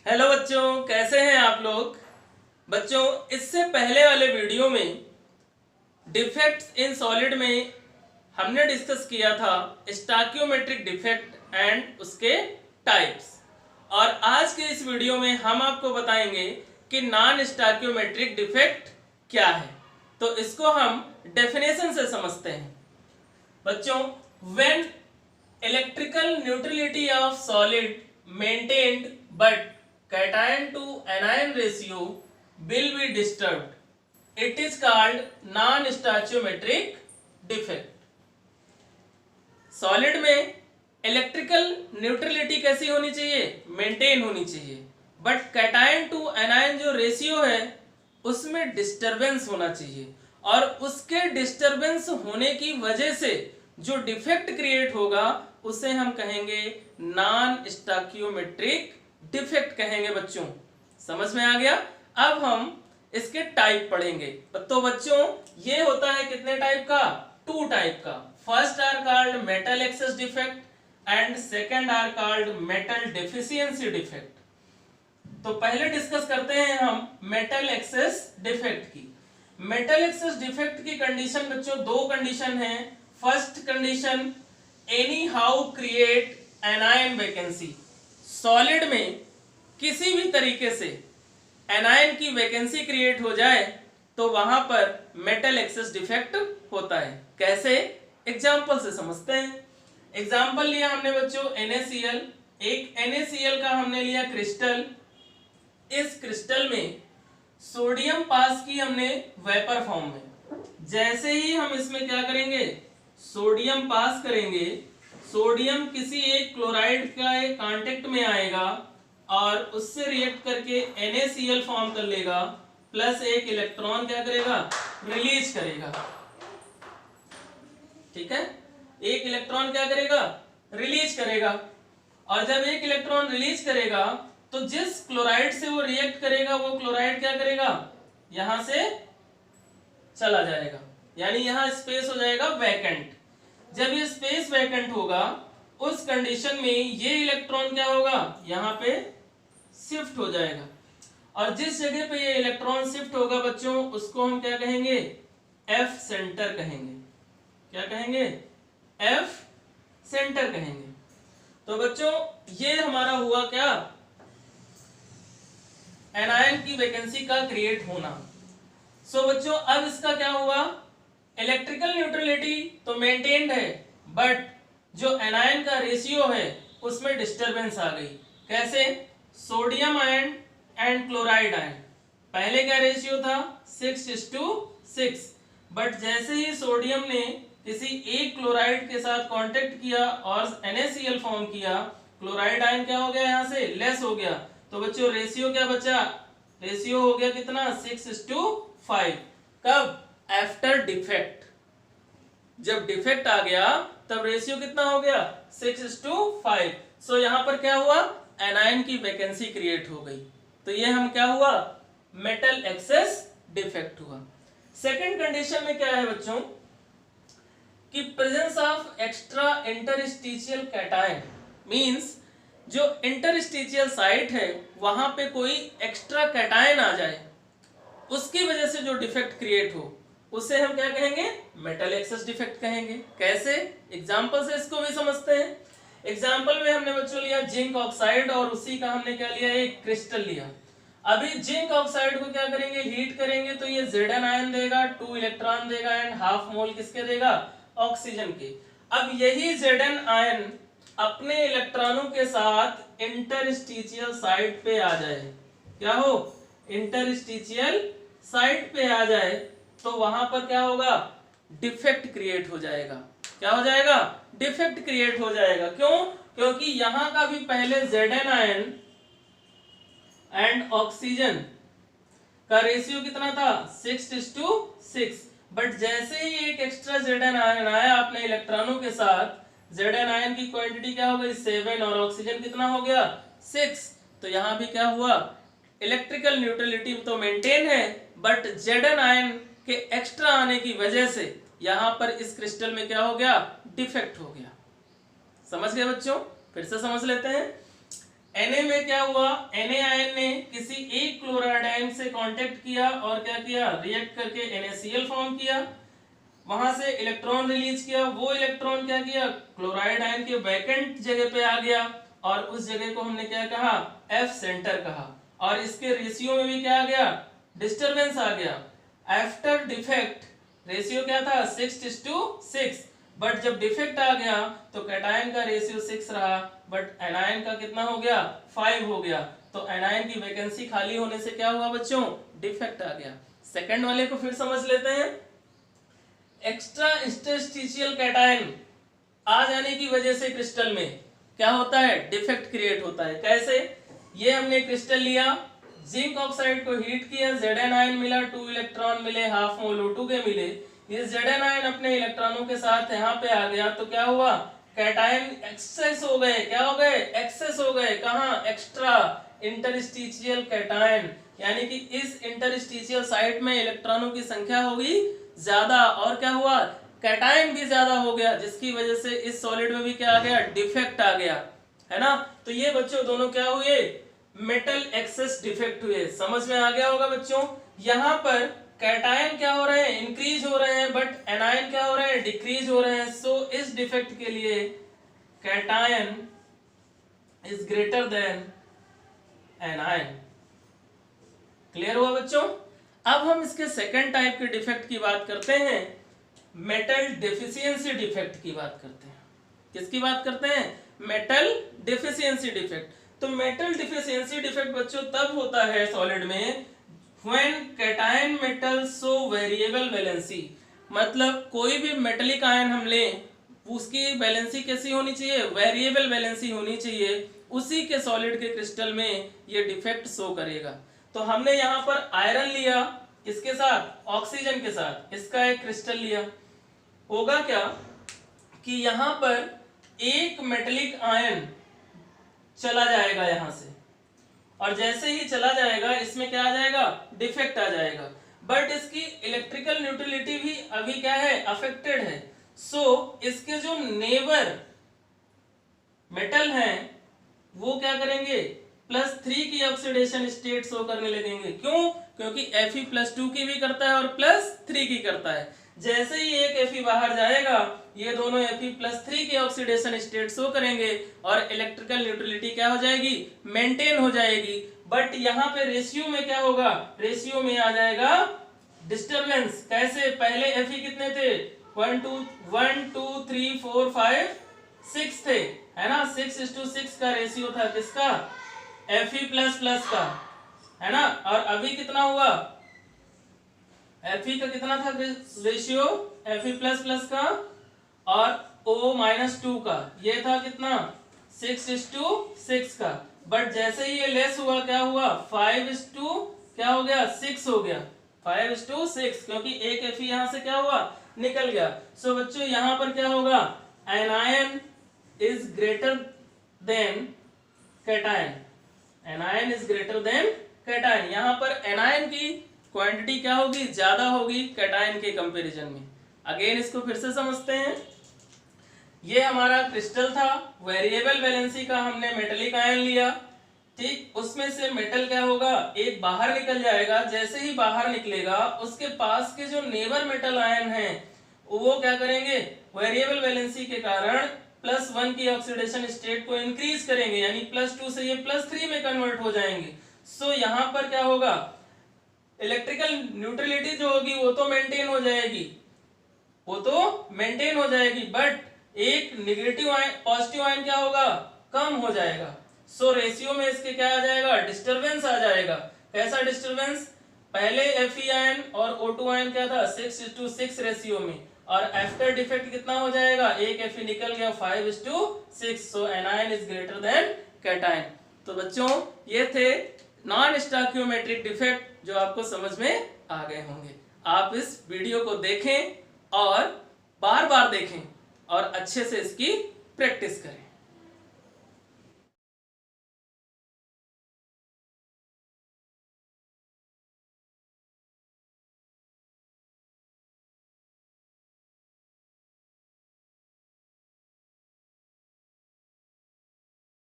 Hello बच्चों, कैसे हैं आप लोग। बच्चों, इससे पहले वाले वीडियो में डिफेक्ट्स इन सॉलिड में हमने डिस्कस किया था स्टोइकियोमेट्रिक डिफेक्ट एंड उसके टाइप्स। और आज के इस वीडियो में हम आपको बताएंगे कि नॉन स्टोइकियोमेट्रिक डिफेक्ट क्या है। तो इसको हम डेफिनेशन से समझते हैं। बच्चों, when electrical neutrality of solid maintained but cation to anion ratio will be disturbed, it is called non-stoichiometric defect. Solid में इलेक्ट्रिकल न्यूट्रलिटी कैसी होनी चाहिए? मेंटेन होनी चाहिए। बट कैटायन टू एनायन जो रेशियो है उसमें डिस्टरबेंस होना चाहिए, और उसके डिस्टरबेंस होने की वजह से जो डिफेक्ट क्रिएट होगा उसे हम कहेंगे नॉन स्टोइकियोमेट्रिक डिफेक्ट कहेंगे। बच्चों, समझ में आ गया। अब हम इसके टाइप पढ़ेंगे। तो बच्चों, ये होता है कितने टाइप का? 2 टाइप का। First are called metal excess defect and second are called metal deficiency defect. तो पहले डिस्कस करते हैं हम मेटल एक्सेस डिफेक्ट की। मेटल एक्सेस डिफेक्ट की कंडीशन बच्चों 2 कंडीशन है। First condition, any how create anion vacancy. Solid में किसी भी तरीके से एनायन की वैकेंसी क्रिएट हो जाए तो वहां पर मेटल एक्सेस डिफेक्ट होता है। कैसे? एग्जांपल से समझते हैं। एग्जांपल लिया हमने बच्चों NaCl। एक NaCl का हमने लिया क्रिस्टल। इस क्रिस्टल में सोडियम पास की हमने वेपर फॉर्म में। जैसे ही हम इसमें क्या करेंगे? सोडियम पास करेंगे, सोडियम किसी एक क्लोराइड का एक कांटेक्ट में आएगा और उससे रिएक्ट करके NaCl फॉर्म कर लेगा, प्लस एक इलेक्ट्रॉन क्या करेगा? रिलीज करेगा। ठीक है, एक इलेक्ट्रॉन क्या करेगा? रिलीज करेगा। और जब एक इलेक्ट्रॉन रिलीज करेगा तो जिस क्लोराइड से वो रिएक्ट करेगा वो क्लोराइड क्या करेगा? यहां से चला जाएगा, यानी यहां स्पेस हो जाएगा वैकेंट। जब ये स्पेस वैकेंट होगा उस कंडीशन में ये इलेक्ट्रॉन क्या होगा? यहाँ पे शिफ्ट हो जाएगा, और जिस जगह पे ये इलेक्ट्रॉन शिफ्ट होगा बच्चों उसको हम क्या कहेंगे? एफ सेंटर कहेंगे। क्या कहेंगे? एफ सेंटर कहेंगे। तो बच्चों, ये हमारा हुआ क्या? एनायन की वैकेंसी का क्रिएट होना। सो बच्चों, अब इसका क्या हुआ? इलेक्ट्रिकल न्यूट्रलिटी तो मेंटेन्ड है, बट जो एनायन का रेशियो है उसमें डिस्टरबेंस आ गई। कैसे? Sodium ion and chloride ion, पहले क्या रेशियो था? 6:6। बट जैसे ही सोडियम ने किसी एक क्लोराइड के साथ कांटेक्ट किया और NaCl फॉर्म किया, क्लोराइड आयन क्या हो गया? यहां से लेस हो गया। तो बच्चों रेशियो क्या बचा? रेशियो हो गया कितना? 6:5। कब? After defect. जब डिफेक्ट आ गया तब रेशियो कितना हो गया? 6:5। सो यहां पर क्या हुआ? एनायन की वैकेंसी क्रिएट हो गई। तो ये हम क्या हुआ? मेटल एक्सेस डिफेक्ट हुआ। सेकंड कंडीशन में क्या है बच्चों कि presence of extra interstitial cation, means जो इंटरस्टिशियल साइट है वहां पे कोई एक्स्ट्रा कैटायन आ जाए, उसकी वजह से जो डिफेक्ट क्रिएट हो उसे हम क्या कहेंगे? मेटल एक्सेस डिफेक्ट कहेंगे। कैसे? एग्जांपल से इसको भी समझते हैं। एग्जांपल में हमने बच्चों लिया जिंक ऑक्साइड, और उसी का हमने क्या लिया? एक क्रिस्टल लिया। अभी जिंक ऑक्साइड को क्या करेंगे? हीट करेंगे तो ये Zn आयन देगा, 2 इलेक्ट्रॉन देगा एंड हाफ मोल किसके देगा? ऑक्सीजन के। अब यही Zn आयन अपने इलेक्ट्रॉनों के साथ इंटरस्टिशियल साइट पे आ जाए, क्या हो? इंटरस्टिशियल साइट पे आ जाए तो वहां पर क्या होगा? डिफेक्ट क्रिएट हो जाएगा। क्या हो जाएगा? डिफेक्ट क्रिएट हो जाएगा। क्यों? क्योंकि यहां का भी पहले Zn आयन एंड ऑक्सीजन का रेशियो कितना था? 6:6। बट जैसे ही एक एक्स्ट्रा Zn आयन आया अपने इलेक्ट्रॉनों के साथ, Zn आयन की क्वांटिटी क्या हो गई? 7, और ऑक्सीजन कितना हो गया? 6। तो यहां भी क्या हुआ? इलेक्ट्रिकल न्यूट्रलिटी तो मेंटेन है, बट Zn आयन के एक्स्ट्रा आने की वजह से यहां पर इस क्रिस्टल में क्या हो गया? डिफेक्ट हो गया। समझ गए बच्चों? फिर से समझ लेते हैं। Na में क्या हुआ, Na आयन ने किसी एक क्लोराइड आयन से कांटेक्ट किया और क्या किया, रिएक्ट करके NaCl फॉर्म किया, वहां से इलेक्ट्रॉन रिलीज किया, वो इलेक्ट्रॉन क्या किया, क्लोराइड आयन के वैकेंट जगह पे आ गया और उस जगह को हमने क्या कहा, F सेंटर कहा, और इसके रेशियो में भी क्या आ गया, डिस्टरबेंस आ गया। आफ्टर डिफेक्ट रेशियो क्या था, 6:6, बट जब डिफेक्ट आ गया तो कैटायन का रेशियो 6 रहा, बट एनायन का कितना हो गया, 5 हो गया। तो एनायन की वैकेंसी खाली होने से क्या हुआ बच्चों, डिफेक्ट आ गया। सेकंड वाले को फिर समझ लेते हैं। एक्स्ट्रा इंटरस्टिशियल कैटायन आ जाने की वजह से क्रिस्टल में क्या होता है, डिफेक्ट क्रिएट होता है। कैसे, ये हमने क्रिस्टल लिया, जिंक ऑक्साइड को हीट किया, Zn आयन मिला, 2 इलेक्ट्रॉन मिले, हाफ मोल O2 के मिले, ये Zn आयन अपने इलेक्ट्रॉनों के साथ यहाँ पे आ गया, तो क्या हुआ, कैटायन एक्सेस हो गए, क्या हो गए, एक्सेस हो गए, कहाँ, एक्स्ट्रा इंटरस्टिशियल कैटायन, यानी कि इस इंटरस्टिशियल साइट में इलेक्ट्रॉनों की संख्या होगी ज्यादा, और क्या हुआ, कैटायन भी ज्यादा हो गया, जिसकी वजह से इस सॉलिड में भी क्या आ गया, डिफेक्ट आ गया, है ना। तो ये बच्चों दोनों क्या हुए, मेटल एक्सेस डिफेक्ट हुए। समझ में आ गया होगा बच्चों। यहाँ पर कैटायन क्या हो रहे हैं, इंक्रीज हो रहे हैं, बट एनायन क्या हो रहे हैं, डिक्रीज हो रहे हैं। सो इस डिफेक्ट के लिए cation is greater then anion. Clear हुआ बच्चों। अब हम इसके सेकंड टाइप के डिफेक्ट की बात करते हैं, मेटल डेफिशिएंसी डिफेक्ट की बात करते हैं। किसकी बात करते हैं, मेटल डेफिशिएंसी डिफेक्ट। तो मेटल डेफिशिएंसी डिफेक्ट बच्चों तब होता है सॉलिड में when cation metal show variable valency, मतलब कोई भी मेटेलिक आयन हम लें उसकी वैलेंसी कैसी होनी चाहिए, वेरिएबल वैलेंसी होनी चाहिए, उसी के सॉलिड के क्रिस्टल में ये डिफेक्ट शो करेगा। तो हमने यहाँ पर आयरन लिया, इसके साथ ऑक्सीजन के साथ इसका एक क्रिस्टल लिया, होगा क्या कि यहाँ पर एक मेटेलिक आयन चला जाएगा यहाँ से, और जैसे ही चला जाएगा इसमें क्या आ जाएगा, डिफेक्ट आ जाएगा, बट इसकी इलेक्ट्रिकल न्यूट्रलिटी भी अभी क्या है, अफेक्टेड है। सो इसके जो नेबर मेटल हैं वो क्या करेंगे, +3 की ऑक्सीडेशन स्टेट शो करने लगेंगे। क्यों, क्योंकि Fe+2 की भी करता है और +3 की करता है। जैसे ही एक Fe बाहर जाएगा ये दोनों Fe+3 की ऑक्सीडेशन स्टेट शो करेंगे और इलेक्ट्रिकल न्यूट्रलिटी क्या हो जाएगी, मेंटेन हो जाएगी। बट यहाँ पे रेशियो में क्या होगा, रेशियो में आ जाएगा डिस्टरबेंस। कैसे, पहले Fe कितने थे, 1 2 3 4 5 6 थे, है ना, 6:6 का रेशियो था किसका, Fe++ का, है ना। और अभी कितना हुआ, Fe का कितना था रेशियो, Fe++ का, और O-2 का ये था कितना, 6:6 का। बट जैसे ही ये लेस हुआ क्या हुआ, 5:, क्या हो गया, 6 हो गया, 5:6, क्योंकि एक Fe यहां से क्या हुआ, निकल गया। सो बच्चों यहाँ पर क्या होगा, anion is greater than cation, anion is greater than cation. यहाँ पर एनायन की क्वांटिटी क्या होगी, ज्यादा होगी कैटायन के कंपैरिजन में। अगेन इसको फिर से समझते हैं। ये हमारा क्रिस्टल था, वेरिएबल वैलेंसी का हमने मेटेलिक आयन लिया, ठीक, उसमें से मेटल क्या होगा, एक बाहर निकल जाएगा। जैसे ही बाहर निकलेगा उसके पास के जो नेबर मेटल आयन हैं वो क्या करेंगे, वेरिएबल वैलेंसी के कारण +1 की ऑक्सीडेशन स्टेट को इंक्रीज करेंगे, यानी +2 से ये +3 में कन्वर्ट हो जाएंगे। सो यहाँ पर क्या होगा, इलेक्ट्रिकल न्यूट्रलिटी जो होगी वो तो मेंटेन हो जाएगी, वो तो मेंटेन हो जाएगी, बट एक नेगेटिव आयन पॉजिटिव आयन क्या होगा, कम हो जाएगा। सो रेशियो में इसके क्या आ जाएगा, डिस्टरबेंस आ जाएगा। कैसा डिस्टरबेंस, पहले Fe आयन और O2 आयन क्या था, 6:6 रेशियो में, और आफ्टर डिफेक्ट कितना हो जाएगा, एक Fe निकल गया, 5:6। So anion is greater than cation. तो बच्चों ये थे नॉन स्टोइकियोमेट्रिक डिफेक्ट जो आपको समझ में आ गए होंगे। आप इस वीडियो को देखें और बार बार देखें और अच्छे से इसकी प्रैक्टिस करें।